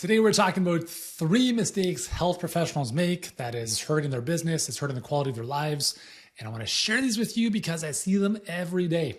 Today we're talking about 3 mistakes health professionals make that is hurting their business, it's hurting the quality of their lives, and I want to share these with you because I see them every day.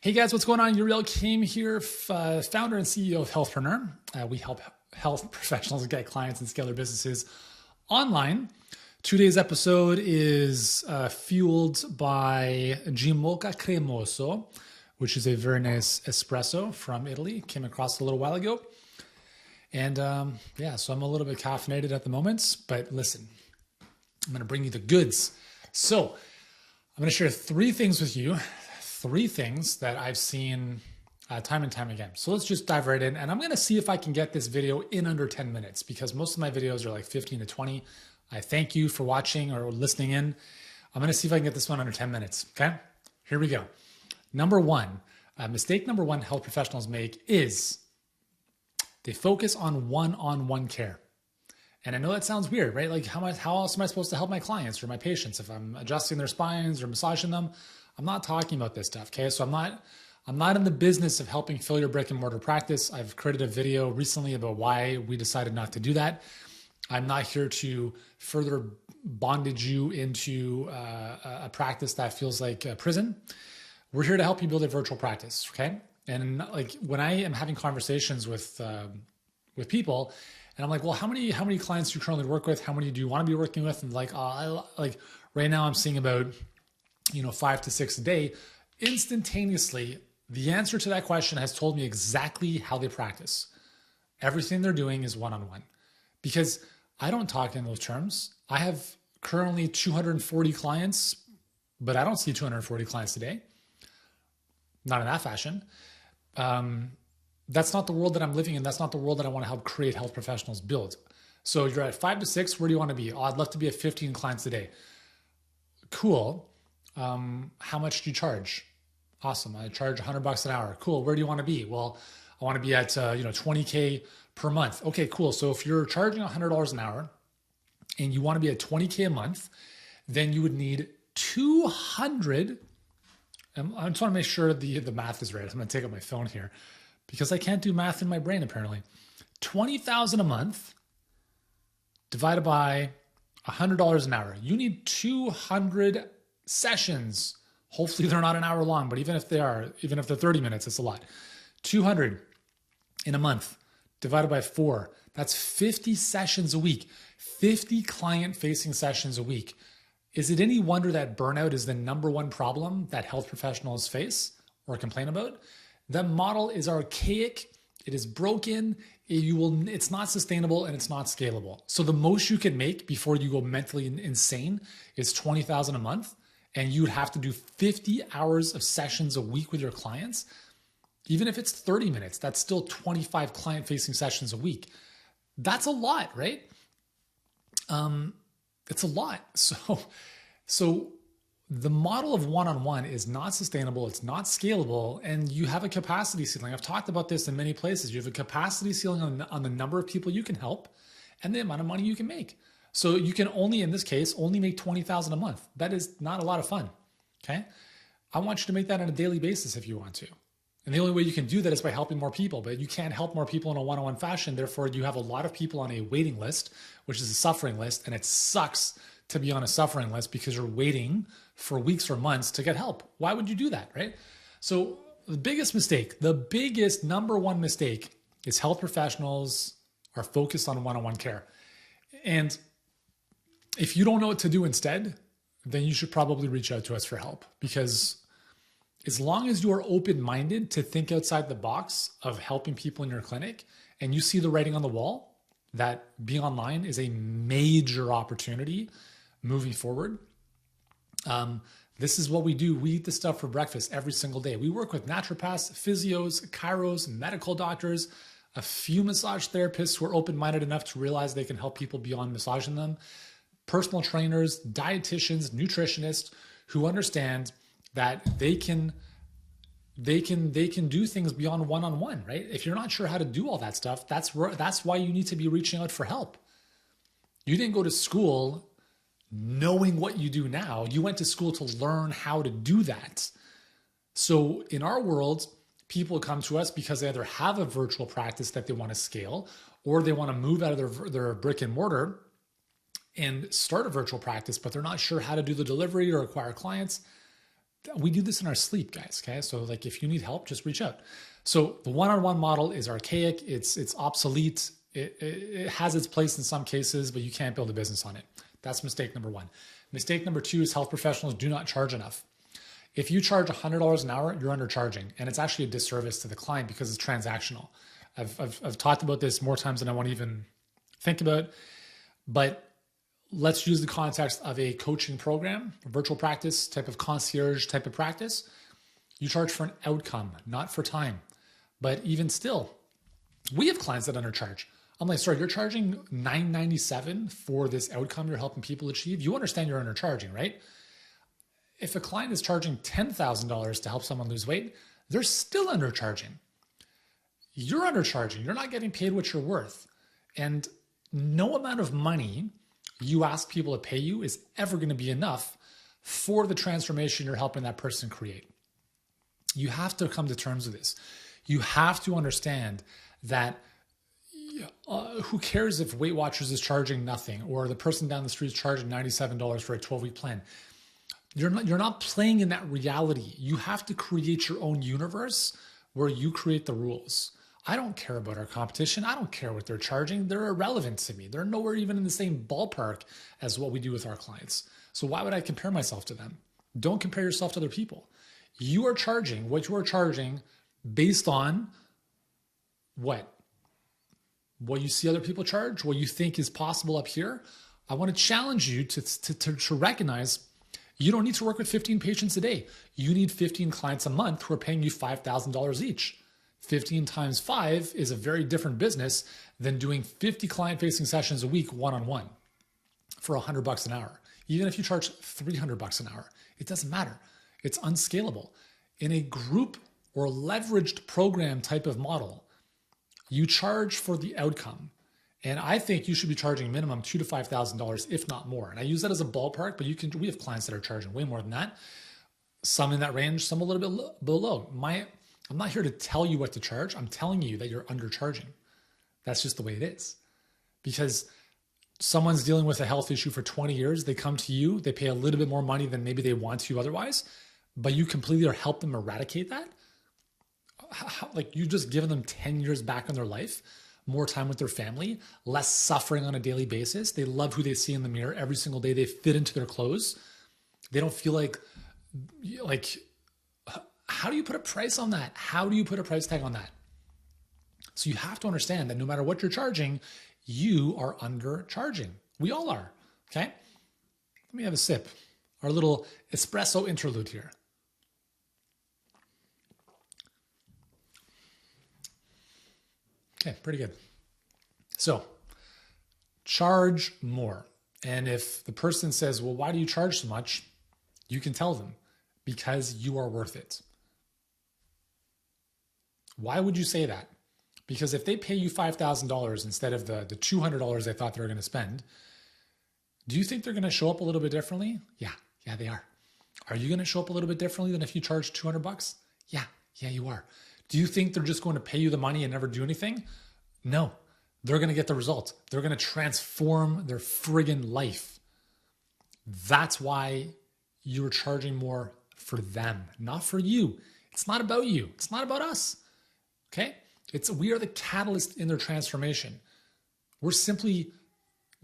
Hey guys, what's going on? Yuri Elkaim here, founder and CEO of Healthpreneur. We help health professionals get clients and scale their businesses online. Today's episode is fueled by Mocha Cremoso, which is a very nice espresso from Italy. Came across a little while ago. And so I'm a little bit caffeinated at the moment, but listen, I'm going to bring you the goods. So I'm going to share 3 things with you. 3 things that I've seen time and time again. So let's just dive right in. And I'm going to see if I can get this video in under 10 minutes because most of my videos are like 15 to 20. I thank you for watching or listening in. I'm going to see if I can get this one under 10 minutes. Okay, here we go. Mistake number one health professionals make is they focus on one-on-one care. And I know that sounds weird, right? Like how else am I supposed to help my clients or my patients if I'm adjusting their spines or massaging them? I'm not talking about this stuff, okay? So I'm not in the business of helping fill your brick and mortar practice. I've created a video recently about why we decided not to do that. I'm not here to further bondage you into a practice that feels like a prison. We're here to help you build a virtual practice, okay? And like when I am having conversations with people, and I'm like, well, how many clients do you currently work with? How many do you want to be working with? And like, right now I'm seeing about 5 to 6 a day. Instantaneously, the answer to that question has told me exactly how they practice. Everything they're doing is one-on-one because I don't talk in those terms. I have currently 240 clients, but I don't see 240 clients today. Not in that fashion. That's not the world that I'm living in. That's not the world that I want to help create health professionals build. So you're at 5 to 6. Where do you want to be? Oh, I'd love to be at 15 clients a day. Cool. How much do you charge? Awesome. I charge $100 an hour. Cool. Where do you want to be? Well, I want to be at, 20K per month. Okay, cool. So if you're charging $100 an hour and you want to be at 20K a month, then you would need 200. And I just want to make sure the math is right. I'm going to take out my phone here because I can't do math in my brain apparently. 20,000 a month divided by $100 an hour. You need 200 sessions. Hopefully they're not an hour long, but even if they're 30 minutes, it's a lot. 200 in a month divided by 4. That's 50 sessions a week, 50 client-facing sessions a week. Is it any wonder that burnout is the number one problem that health professionals face or complain about? The model is archaic. It is broken. It's not sustainable and it's not scalable. So the most you can make before you go mentally insane is 20,000 a month. And you'd have to do 50 hours of sessions a week with your clients. Even if it's 30 minutes, that's still 25 client-facing sessions a week. That's a lot, right? It's a lot. So the model of one-on-one is not sustainable. It's not scalable. And you have a capacity ceiling. I've talked about this in many places. You have a capacity ceiling on the number of people you can help and the amount of money you can make. So you can only, in this case, only make 20,000 a month. That is not a lot of fun, okay? I want you to make that on a daily basis if you want to. And the only way you can do that is by helping more people, but you can't help more people in a one-on-one fashion. Therefore, you have a lot of people on a waiting list, which is a suffering list, and it sucks to be on a suffering list because you're waiting for weeks or months to get help. Why would you do that, right? So the biggest number one mistake is health professionals are focused on one-on-one care. And if you don't know what to do instead, then you should probably reach out to us for help because as long as you are open-minded to think outside the box of helping people in your clinic and you see the writing on the wall that being online is a major opportunity moving forward, this is what we do. We eat this stuff for breakfast every single day. We work with naturopaths, physios, chiros, medical doctors, a few massage therapists who are open-minded enough to realize they can help people beyond massaging them, personal trainers, dietitians, nutritionists who understand that they can do things beyond one-on-one, right? If you're not sure how to do all that stuff, that's why you need to be reaching out for help. You didn't go to school knowing what you do now. You went to school to learn how to do that. So in our world, people come to us because they either have a virtual practice that they want to scale, or they want to move out of their brick and mortar and start a virtual practice, but they're not sure how to do the delivery or acquire clients. We do this in our sleep, guys. Okay. So like, if you need help, just reach out. So the one-on-one model is archaic. It's obsolete. It has its place in some cases, but you can't build a business on it. That's mistake number one. Mistake number two is health professionals do not charge enough. If you charge $100 an hour, you're undercharging, and it's actually a disservice to the client because it's transactional. I've talked about this more times than I want to even think about, but let's use the context of a coaching program, a virtual practice type of concierge type of practice. You charge for an outcome, not for time. But even still, we have clients that undercharge. I'm like, sorry, you're charging $997 for this outcome you're helping people achieve. You understand you're undercharging, right? If a client is charging $10,000 to help someone lose weight, they're still undercharging. You're undercharging. You're not getting paid what you're worth. And no amount of money you ask people to pay you is ever going to be enough for the transformation you're helping that person create. You have to come to terms with this. You have to understand that who cares if Weight Watchers is charging nothing or the person down the street is charging $97 for a 12-week plan. You're not playing in that reality. You have to create your own universe where you create the rules. I don't care about our competition. I don't care what they're charging. They're irrelevant to me. They're nowhere even in the same ballpark as what we do with our clients. So why would I compare myself to them? Don't compare yourself to other people. You are charging what you are charging based on what? What you see other people charge, what you think is possible up here. I want to challenge you to recognize you don't need to work with 15 patients a day. You need 15 clients a month who are paying you $5,000 each. 15 times 5 is a very different business than doing 50 client-facing sessions a week one-on-one for $100 an hour. Even if you charge $300 an hour, it doesn't matter. It's unscalable. In a group or leveraged program type of model, you charge for the outcome. And I think you should be charging minimum $2,000 to $5,000, if not more. And I use that as a ballpark, but we have clients that are charging way more than that. Some in that range, some a little bit below. I'm not here to tell you what to charge. I'm telling you that you're undercharging. That's just the way it is. Because someone's dealing with a health issue for 20 years, they come to you, they pay a little bit more money than maybe they want to otherwise, but you completely help them eradicate that. Like you just given them 10 years back in their life, more time with their family, less suffering on a daily basis. They love who they see in the mirror every single day. They fit into their clothes. They don't feel like, how do you put a price on that? How do you put a price tag on that? So you have to understand that no matter what you're charging, you are undercharging. We all are, okay? Let me have a sip. Our little espresso interlude here. Okay, pretty good. So charge more. And if the person says, well, why do you charge so much? You can tell them, because you are worth it. Why would you say that? Because if they pay you $5,000 instead of the $200 they thought they were going to spend, do you think they're going to show up a little bit differently? Yeah, they are. Are you going to show up a little bit differently than if you charge $200? Yeah, you are. Do you think they're just going to pay you the money and never do anything? No, they're going to get the result. They're going to transform their friggin' life. That's why you're charging more for them, not for you. It's not about you. It's not about us. Okay? We are the catalyst in their transformation. We're simply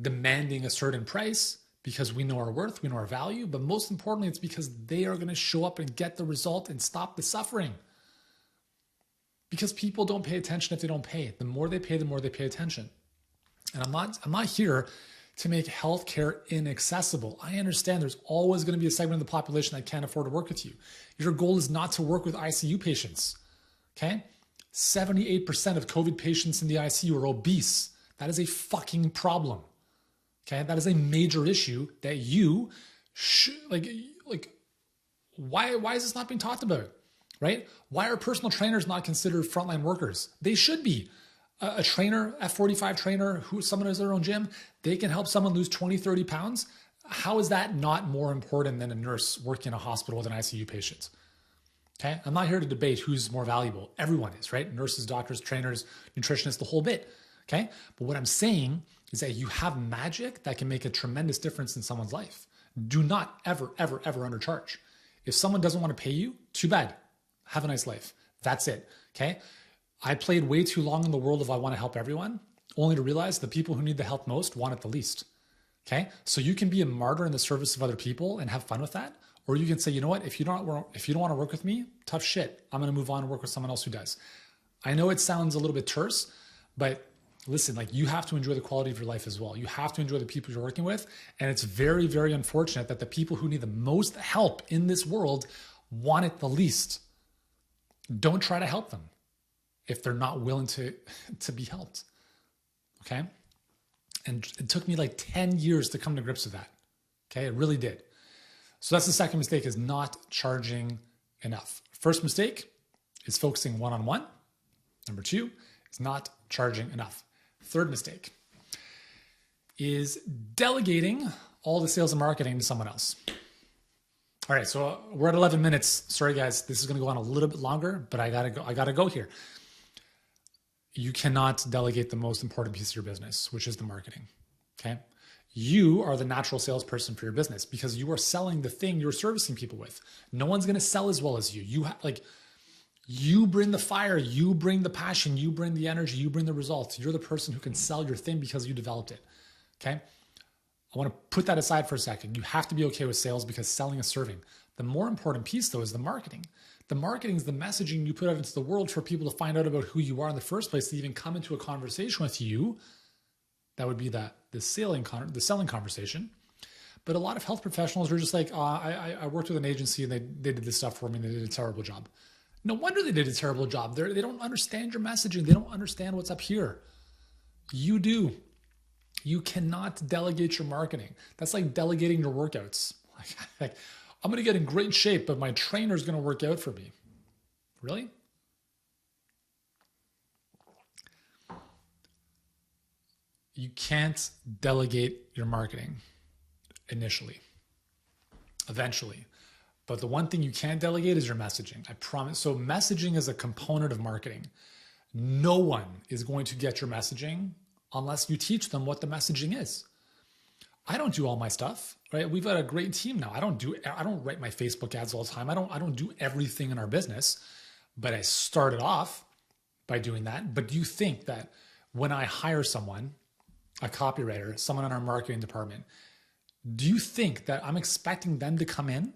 demanding a certain price because we know our worth, we know our value, but most importantly, it's because they are going to show up and get the result and stop the suffering. Because people don't pay attention if they don't pay. The more they pay, the more they pay attention. And I'm not here to make healthcare inaccessible. I understand there's always going to be a segment of the population that can't afford to work with you. Your goal is not to work with ICU patients, okay? 78% of COVID patients in the ICU are obese. That is a fucking problem, okay? That is a major issue that you should, why is this not being talked about, right? Why are personal trainers not considered frontline workers? They should be. A trainer, F45 trainer, someone has their own gym, they can help someone lose 20, 30 pounds. How is that not more important than a nurse working in a hospital with an ICU patient? Okay, I'm not here to debate who's more valuable. Everyone is, right? Nurses, doctors, trainers, nutritionists, the whole bit. Okay, but what I'm saying is that you have magic that can make a tremendous difference in someone's life. Do not ever, ever, ever undercharge. If someone doesn't want to pay you, too bad. Have a nice life. That's it. Okay, I played way too long in the world of I want to help everyone, only to realize the people who need the help most want it the least. Okay, so you can be a martyr in the service of other people and have fun with that. Or you can say, you know what, if you don't want to work with me, tough shit. I'm going to move on and work with someone else who does. I know it sounds a little bit terse, but listen, like you have to enjoy the quality of your life as well. You have to enjoy the people you're working with. And it's very, very unfortunate that the people who need the most help in this world want it the least. Don't try to help them if they're not willing to be helped. Okay. And it took me like 10 years to come to grips with that. Okay. It really did. So that's the second mistake, is not charging enough. First mistake is focusing one-on-one. Number 2 is not charging enough. Third mistake is delegating all the sales and marketing to someone else. All right, so we're at 11 minutes. Sorry guys, this is going to go on a little bit longer, but I gotta go here. You cannot delegate the most important piece of your business, which is the marketing. Okay. You are the natural salesperson for your business because you are selling the thing you're servicing people with. No one's going to sell as well as you. You bring the fire, you bring the passion, you bring the energy, you bring the results. You're the person who can sell your thing because you developed it. Okay. I want to put that aside for a second. You have to be okay with sales because selling is serving. The more important piece though is the marketing. The marketing is the messaging you put out into the world for people to find out about who you are in the first place, to even come into a conversation with you. That would be the selling conversation. But a lot of health professionals are just like, I worked with an agency and they did this stuff for me and they did a terrible job. No wonder they did a terrible job. They don't understand your messaging. They don't understand what's up here. You do. You cannot delegate your marketing. That's like delegating your workouts. Like I'm going to get in great shape, but my trainer's going to work out for me. Really? You can't delegate your marketing initially, eventually. But the one thing you can't delegate is your messaging. I promise. So messaging is a component of marketing. No one is going to get your messaging unless you teach them what the messaging is. I don't do all my stuff, right? We've got a great team now. I don't write my Facebook ads all the time. I don't do everything in our business, but I started off by doing that. But do you think that when I hire someone, a copywriter, someone in our marketing department, do you think that I'm expecting them to come in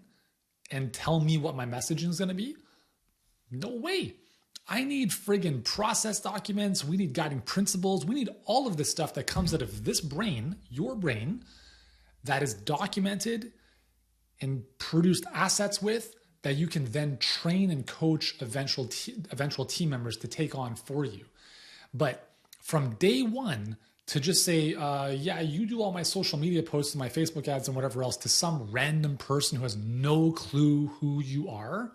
and tell me what my messaging is going to be? No way. I need friggin' process documents. We need guiding principles. We need all of this stuff that comes out of this brain, your brain, that is documented and produced assets with, that you can then train and coach eventual team members to take on for you. But from day one, to just say, yeah, you do all my social media posts and my Facebook ads and whatever else to some random person who has no clue who you are,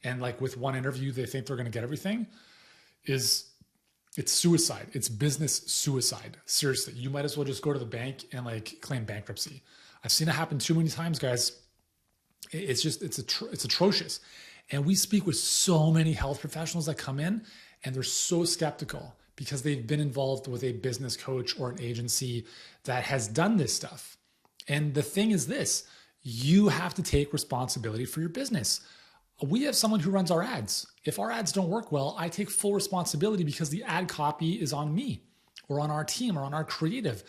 and like with one interview, they think they're going to get everything, it's suicide. It's business suicide. Seriously, you might as well just go to the bank and like claim bankruptcy. I've seen it happen too many times, guys. It's atrocious. And we speak with so many health professionals that come in and they're so skeptical because they've been involved with a business coach or an agency that has done this stuff. And the thing is this, you have to take responsibility for your business. We have someone who runs our ads. If our ads don't work well, I take full responsibility because the ad copy is on me or on our team or on our creative.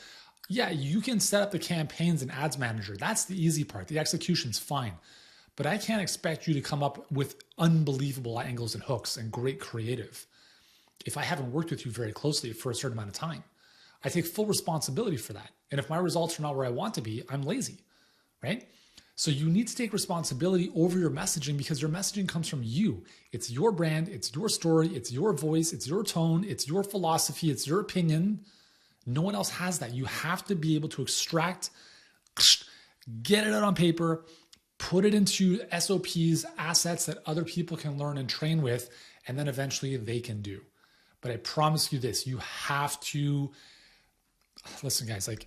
Yeah, you can set up the campaigns in Ads Manager. That's the easy part. The execution's fine. But I can't expect you to come up with unbelievable angles and hooks and great creative if I haven't worked with you very closely for a certain amount of time. I take full responsibility for that. And if my results are not where I want to be, I'm lazy, right? So you need to take responsibility over your messaging because your messaging comes from you. It's your brand, it's your story, it's your voice, it's your tone, it's your philosophy, it's your opinion. No one else has that. You have to be able to extract, get it out on paper, put it into SOPs, assets that other people can learn and train with, and then eventually they can do. But I promise you this, you have to, listen guys, like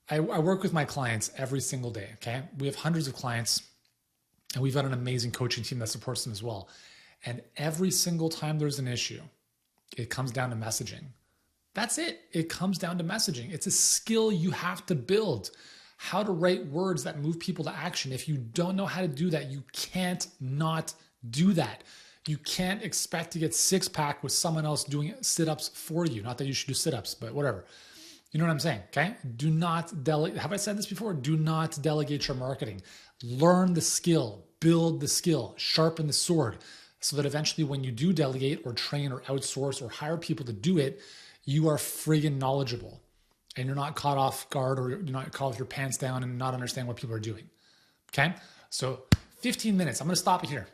I work with my clients every single day, okay? We have hundreds of clients, and we've got an amazing coaching team that supports them as well. And every single time there's an issue, it comes down to messaging. That's it. It comes down to messaging. It's a skill you have to build. How to write words that move people to action. If you don't know how to do that, you can't not do that. You can't expect to get six-pack with someone else doing sit-ups for you. Not that you should do sit-ups, but whatever. You know what I'm saying, okay? Do not delegate. Have I said this before? Do not delegate your marketing. Learn the skill, build the skill, sharpen the sword, so that eventually when you do delegate or train or outsource or hire people to do it, you are friggin' knowledgeable and you're not caught off guard, or you're not caught with your pants down and not understand what people are doing, okay? So 15 minutes, I'm gonna stop it here.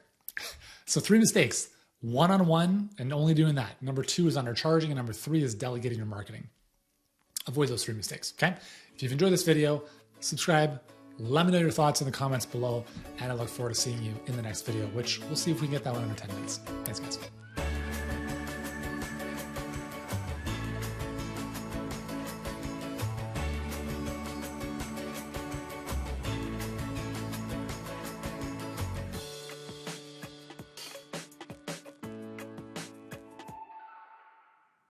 So 3 mistakes: one-on-one and only doing that. Number 2 is undercharging, and number 3 is delegating your marketing. Avoid those 3 mistakes, okay? If you've enjoyed this video, subscribe, let me know your thoughts in the comments below, and I look forward to seeing you in the next video, which we'll see if we can get that one under 10 minutes. Thanks, guys.